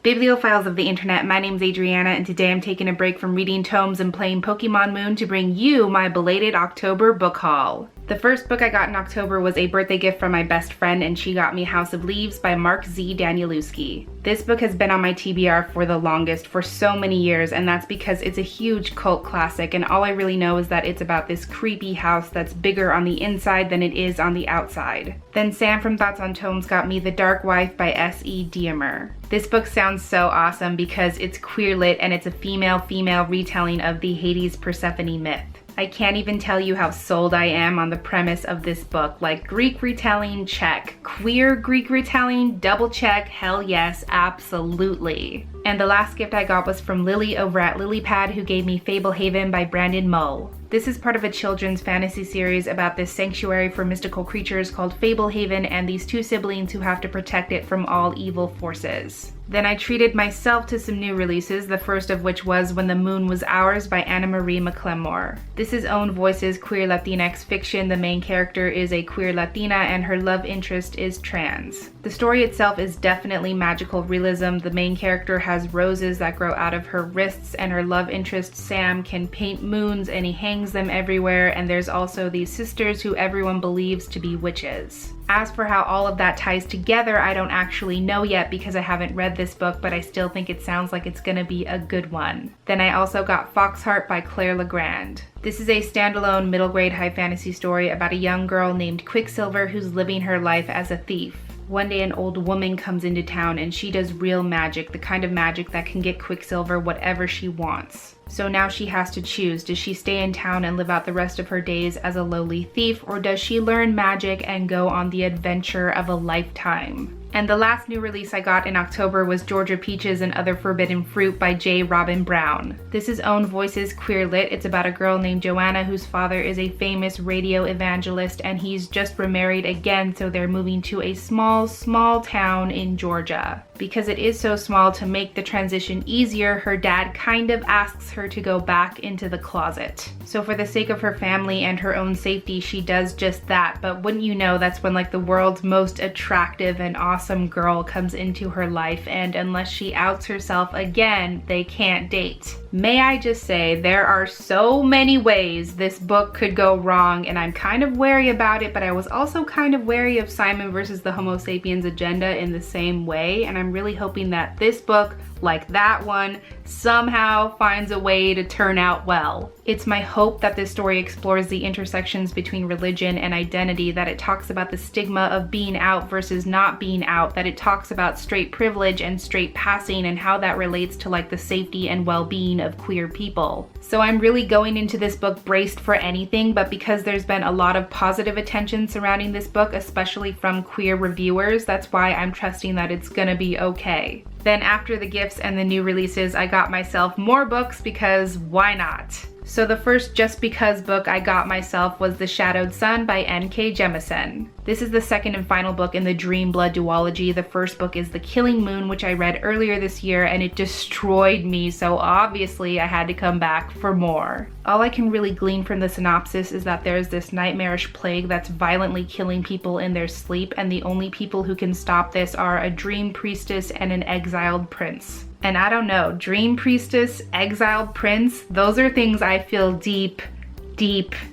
Bibliophiles of the internet, my name's Adriana, and today I'm taking a break from reading tomes and playing Pokemon Moon to bring you my belated October book haul. The first book I got in October was a birthday gift from my best friend, and she got me House of Leaves by Mark Z. Danielewski. This book has been on my TBR for the longest, for so many years, and that's because it's a huge cult classic, and all I really know is that it's about this creepy house that's bigger on the inside than it is on the outside. Then Sam from Thoughts on Tomes got me The Dark Wife by S.E. Diemer. This book sounds so awesome because it's queer lit and it's a female-female retelling of the Hades Persephone myth. I can't even tell you how sold I am on the premise of this book. Like, Greek retelling, check. Queer Greek retelling, double check, hell yes, absolutely. And the last gift I got was from Lily over at Lilypad, who gave me Fablehaven by Brandon Mull. This is part of a children's fantasy series about this sanctuary for mystical creatures called Fablehaven and these two siblings who have to protect it from all evil forces. Then I treated myself to some new releases, the first of which was When the Moon Was Ours by Anna Marie McLemore. This is Own Voices queer Latinx fiction. The main character is a queer Latina and her love interest is trans. The story itself is definitely magical realism. The main character has roses that grow out of her wrists, and her love interest Sam can paint moons and he hangs them everywhere, and there's also these sisters who everyone believes to be witches. As for how all of that ties together, I don't actually know yet because I haven't read this book, but I still think it sounds like it's gonna be a good one. Then I also got Foxheart by Claire Legrand. This is a standalone middle grade high fantasy story about a young girl named Quicksilver who's living her life as a thief. One day an old woman comes into town and she does real magic, the kind of magic that can get Quicksilver whatever she wants. So now she has to choose. Does she stay in town and live out the rest of her days as a lowly thief, or does she learn magic and go on the adventure of a lifetime? And the last new release I got in October was Georgia Peaches and Other Forbidden Fruit by J. Robin Brown. This is Own Voices queer lit. It's about a girl named Joanna whose father is a famous radio evangelist and he's just remarried again, so they're moving to a small town in Georgia. Because it is so small, to make the transition easier, her dad kind of asks her to go back into the closet. So for the sake of her family and her own safety, she does just that, but wouldn't you know, that's when like the world's most attractive and awesome girl comes into her life, and unless she outs herself again, they can't date. May I just say, there are so many ways this book could go wrong, and I'm kind of wary about it, but I was also kind of wary of Simon versus the Homo sapiens agenda in the same way, and I'm really hoping that this book, like that one, somehow finds a way to turn out well. It's my hope that this story explores the intersections between religion and identity, that it talks about the stigma of being out versus not being out, that it talks about straight privilege and straight passing and how that relates to like the safety and well-being of queer people. So I'm really going into this book braced for anything, but because there's been a lot of positive attention surrounding this book, especially from queer reviewers, that's why I'm trusting that it's gonna be okay. Then after the gifts and the new releases, I got myself more books because why not? So the first just because book I got myself was The Shadowed Sun by N.K. Jemisin. This is the second and final book in the Dream Blood duology. The first book is The Killing Moon, which I read earlier this year, and it destroyed me, so obviously I had to come back for more. All I can really glean from the synopsis is that there's this nightmarish plague that's violently killing people in their sleep, and the only people who can stop this are a dream priestess and an exiled prince. And I don't know, dream priestess, exiled prince, those are things I feel deep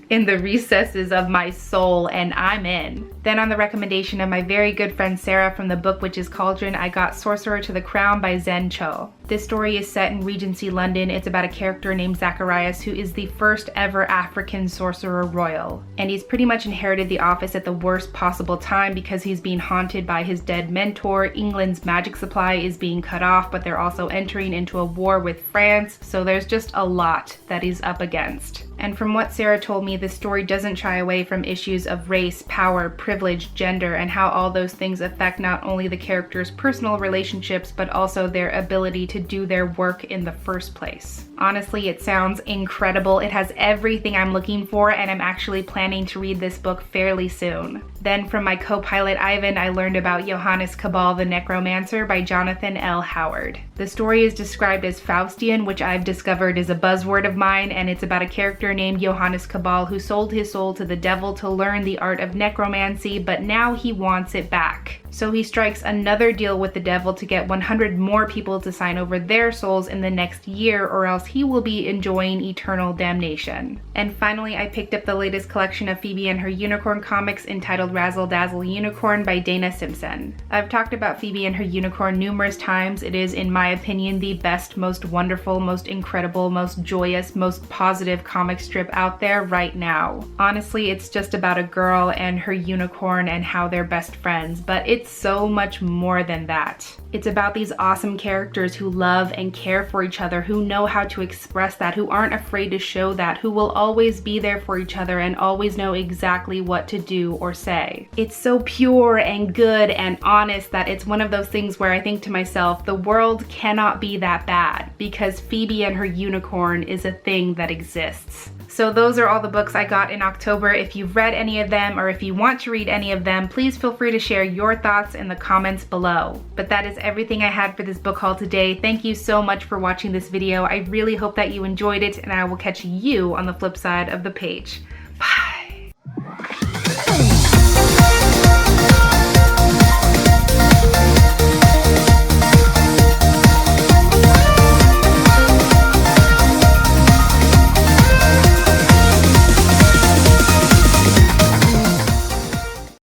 in the recesses of my soul, and I'm in. Then on the recommendation of my very good friend Sarah from the Book Witch's Cauldron, I got Sorcerer to the Crown by Zen Cho. This story is set in Regency London. It's about a character named Zacharias who is the first ever African sorcerer royal. And he's pretty much inherited the office at the worst possible time because he's being haunted by his dead mentor. England's magic supply is being cut off, but they're also entering into a war with France, so there's just a lot that he's up against. And from what Sarah told me, this story doesn't shy away from issues of race, power, privilege, gender, and how all those things affect not only the characters' personal relationships, but also their ability to do their work in the first place. Honestly, it sounds incredible. It has everything I'm looking for, and I'm actually planning to read this book fairly soon. Then from my co-pilot Ivan, I learned about Johannes Cabal the Necromancer by Jonathan L. Howard. The story is described as Faustian, which I've discovered is a buzzword of mine, and it's about a character named Johannes Cabal who sold his soul to the devil to learn the art of necromancy, but now he wants it back. So he strikes another deal with the devil to get 100 more people to sign over their souls in the next year, or else he will be enjoying eternal damnation. And finally, I picked up the latest collection of Phoebe and Her Unicorn comics entitled Razzle Dazzle Unicorn by Dana Simpson. I've talked about Phoebe and Her Unicorn numerous times. It is, in my opinion, the best, most wonderful, most incredible, most joyous, most positive comic strip out there right now. Honestly, it's just about a girl and her unicorn and how they're best friends, but it's so much more than that. It's about these awesome characters who love and care for each other, who know how to express that, who aren't afraid to show that, who will always be there for each other and always know exactly what to do or say. It's so pure and good and honest that it's one of those things where I think to myself, the world cannot be that bad because Phoebe and Her Unicorn is a thing that exists. So those are all the books I got in October. If you've read any of them or if you want to read any of them, please feel free to share your thoughts in the comments below. But that is everything I had for this book haul today. Thank you so much for watching this video. I really hope that you enjoyed it, and I will catch you on the flip side of the page.